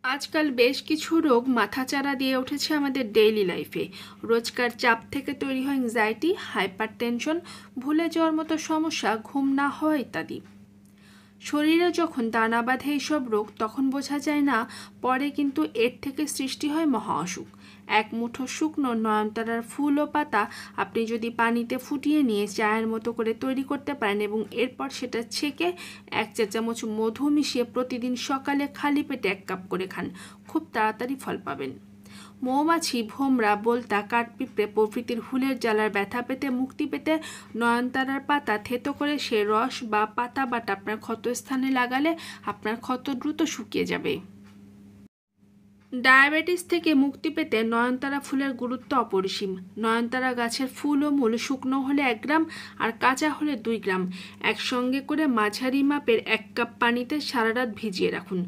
আজকাল বেশ কিছু রোগ মাথাচাড়া দিয়ে উঠেছে আমাদের ডেইলি লাইফে। রোজকার চাপ থেকে তৈরি হয় অ্যাংজাইটি, হাইপার টেনশন, ভুলে যাওয়ার মতো সমস্যা, ঘুম না হওয়া ইত্যাদি। শরীরে যখন দানা বাঁধে এইসব রোগ তখন বোঝা যায় না, পরে কিন্তু এর থেকে সৃষ্টি হয় মহা অসুখ। এক মুঠো শুকনো নয়নতারার ফুল ও পাতা আপনি যদি পানিতে ফুটিয়ে নিয়ে চায়ের মতো করে তৈরি করতে পারেন এবং এরপর সেটা ছেঁকে 1 চা চামচ মধু মিশিয়ে প্রতিদিন সকালে খালি পেটে 1 কাপ করে খান, খুব তাড়াতাড়ি ফল পাবেন। মৌমাছি, ভোমরা, বোলতা, কাঠপিঁপড়ে প্রভৃতির হুলের জ্বালার ব্যথা পেতে মুক্তি পেতে নয়নতারার পাতা থেতো করে সে রস বা পাতা বাটা আপনার ক্ষতস্থানে লাগালে আপনার ক্ষত দ্রুত শুকিয়ে যাবে। ডায়াবেটিস থেকে মুক্তি পেতে নয়নতারা ফুলের গুরুত্ব অপরিসীম। নয়নতারা গাছের ফুল ও মূল শুকনো হলে 1 গ্রাম আর কাঁচা হলে 2 গ্রাম একসঙ্গে করে মাঝারি মাপের 1 কাপ পানিতে সারা রাত ভিজিয়ে রাখুন।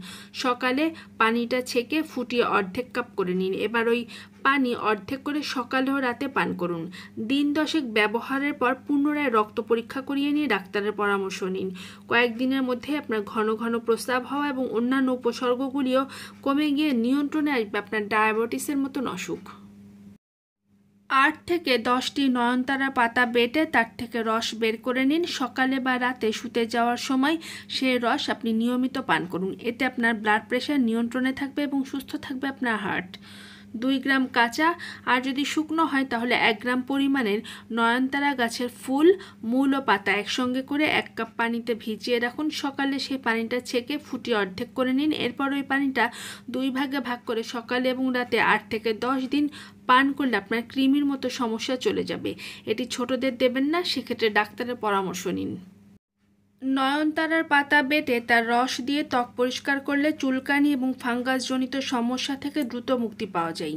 সকালে পানিটা ছেঁকে ফুটিয়ে অর্ধেক কাপ করে নিন। এবার ওই পানি অর্ধেক করে সকালে ও রাতে পান করুন। দিন 10 ব্যবহারের পর পুনরায় রক্ত পরীক্ষা করিয়ে নিয়ে ডাক্তারের পরামর্শ নিন। কয়েকদিনের মধ্যে আপনার ঘন ঘন প্রস্রাব হওয়া এবং অন্যান্য উপসর্গগুলিও কমে গিয়ে নিয়ন্ত্রণে আসবে আপনার ডায়াবেটিসের মতন অসুখ। 8 থেকে 10টি নয়নতারা পাতা বেটে তার থেকে রস বের করে নিন। সকালে বা রাতে শুতে যাওয়ার সময় সেই রস আপনি নিয়মিত পান করুন। এতে আপনার ব্লাড প্রেশার নিয়ন্ত্রণে থাকবে এবং সুস্থ থাকবে আপনার হার্ট। 2 গ্রাম কাঁচা আর যদি শুকনো হয় তাহলে 1 গ্রাম পরিমাণের নয়নতারা গাছের ফুল, মূল ও পাতা একসঙ্গে করে 1 কাপ পানিতে ভিজিয়ে রাখুন। সকালে সেই পানিটা ছেঁকে ফুটিয়ে অর্ধেক করে নিন। এরপর ওই পানিটা 2 ভাগে ভাগ করে সকালে এবং রাতে 8 থেকে 10 দিন পান করলে আপনার কৃমির মতো সমস্যা চলে যাবে। এটি ছোটদের দেবেন না, সেক্ষেত্রে ডাক্তারের পরামর্শ নিন। নয়নতারার পাতা বেটে তার রস দিয়ে ত্বক পরিষ্কার করলে চুলকানি এবং ফাঙ্গাসজনিত সমস্যা থেকে দ্রুত মুক্তি পাওয়া যায়।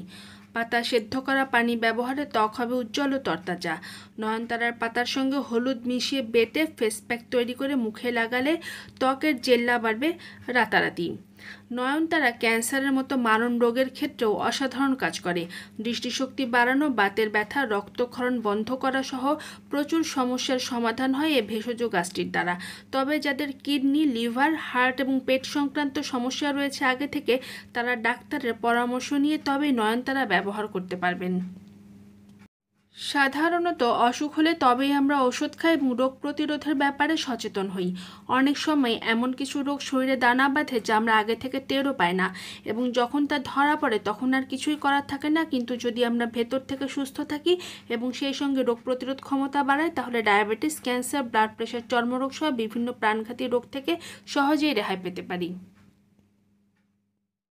পাতা সেদ্ধ করা পানি ব্যবহারে ত্বক হবে উজ্জ্বল ও তরতাজা। নয়নতারার পাতার সঙ্গে হলুদ মিশিয়ে বেটে ফেস প্যাক তৈরি করে মুখে লাগালে ত্বকের জেল্লা বাড়বে রাতারাতি। নয়নতারা ক্যান্সারের মতো মারণ রোগের ক্ষেত্রেও অসাধারণ কাজ করে। দৃষ্টিশক্তি বাড়ানো, বাতের ব্যথা, রক্তক্ষরণ বন্ধ করা সহ প্রচুর সমস্যার সমাধান হয় এই ভেষজ গাছটির দ্বারা। তবে যাদের কিডনি, লিভার, হার্ট এবং পেট সংক্রান্ত সমস্যা রয়েছে আগে থেকে, তারা ডাক্তারের পরামর্শ নিয়ে তবেই নয়নতারা ব্যবহার করতে পারবেন। সাধারণত অসুখ হলে তবেই আমরা ওষুধ খাই এবং রোগ প্রতিরোধের ব্যাপারে সচেতন হই। অনেক সময় এমন কিছু রোগ শরীরে দানা বাঁধে যা আমরা আগে থেকে টেরও পাই না, এবং যখন তা ধরা পড়ে তখন আর কিছুই করার থাকে না। কিন্তু যদি আমরা ভেতর থেকে সুস্থ থাকি এবং সেই সঙ্গে রোগ প্রতিরোধ ক্ষমতা বাড়াই, তাহলে ডায়াবেটিস, ক্যান্সার, ব্লাড প্রেশার, চর্মরোগ সহ বিভিন্ন প্রাণঘাতী রোগ থেকে সহজেই রেহাই পেতে পারি।